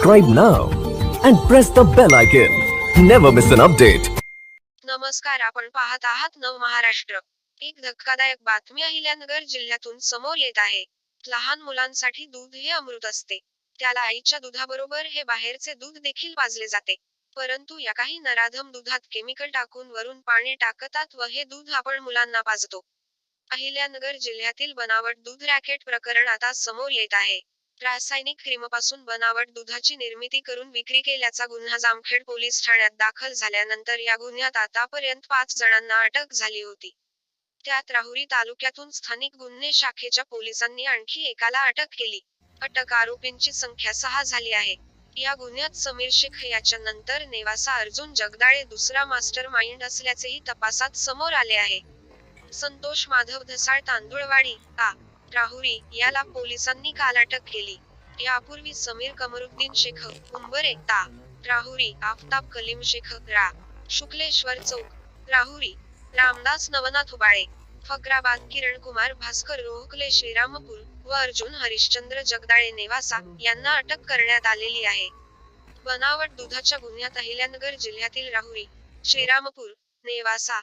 subscribe now and press the bell icon. Never miss an update. नमस्कार, आपण पाहत आहात नव महाराष्ट्र. एक धक्कादायक बातमी अहिल्यानगर जिल्ह्यातून समोर येत आहे. लहान मुलांसाठी दूध हे अमृत असते. त्याला आईच्या दुधाबरोबर हे बाहेरचे दूध देखील पाजले जाते. परंतु या काही नराधम दुधात केमिकल टाकून वरून पाणी टाकतात व हे दूध आपण मुलांना पाजतो. अहिल्यानगर जिल्ह्यातील बनावट दूध रॅकेट प्रकरण आता समोर येत आहे. रासायनिक क्रीमपासून बनावट दुधाची निर्मिती करून विक्री केल्याचा गुन्हा जामखेड पोलीस ठाण्यात दाखल झाल्यानंतर या गुन्ह्यात आतापर्यंत 5 जणांना अटक झाली होती. त्यात राहुरी तालुक्यातून स्थानिक गुन्हे शाखेच्या पोलिसांनी आणखी एकाला अटक केली. अटक आरोपींची संख्या 6 झाली आहे. या गुन्ह्यात समीर शेख याच्या नंतर नेवासा अर्जुन जगदाळे दुसरा मास्टर माइंड असल्याचेही तपासात समोर आले आहे. संतोष माधव धसाळ तांदुळवाडी राहुरी याला पोलिसांनी काल अटक केली. यापूर्वी समीर कमरुद्दीन शेख उंबरे राहुरी, आफताब कलीम शेख शुक्लेश्वर चौक राहुरी, रामदास नवनाथ उबाळे फकराबाद, किरण कुमार भास्कर रोहकले श्रीरामपूर व अर्जुन हरिश्चंद्र जगदाळे नेवासा यांना अटक करण्यात आलेली आहे. बनावट दुधाच्या गुन्ह्यात अहिल्यानगर जिल्ह्यातील राहुरी, श्रीरामपूर, नेवासा,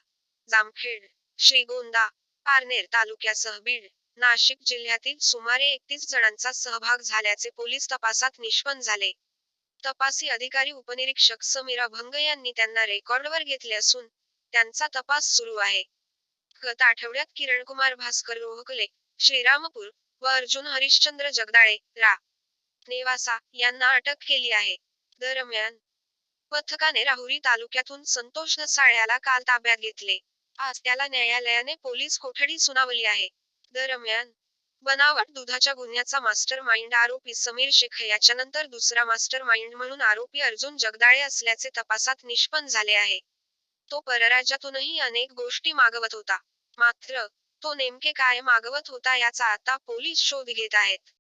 जामखेड, श्रीगोंदा, पारनेर तालुक्यासह बीड, नाशिक जिल्ह्यातील सुमारे 31 जणांचा सहभाग झाल्याचे पोलीस तपासात निष्पन्न झाले. तपासी अधिकारी उपनिरीक्षक समीर अभंग यांनी त्यांना रेकॉर्डवर घेतले असून त्यांचा तपास सुरू आहे. गत आठवड्यात किरणकुमार भास्कर रोहकले, श्रीरामपूर व अर्जुन हरिश्चंद्र जगदाळे नेवासा यांना अटक केली आहे. दरम्यान पथकाने राहुरी तालुक्यातून संतोष धसाळ याला काल ताब्यात घेतले. आज त्याला न्यायालयाने पोलीस कोठडी सुनावली आहे. दरम्यान बनावट दुधाच्या गुन्ह्याचा मास्टर माइंड आरोपी समीर शेख याच्यानंतर दुसरा मास्टर माइंड म्हणून आरोपी अर्जुन जगदाळे असल्याचे तपासात निष्पन्न झाले आहे. तो परराज्यातूनही अनेक गोष्टी मागवत होता. मात्र तो नेमके काय मागवत होता याचा आता पोलीस शोध घेत आहेत.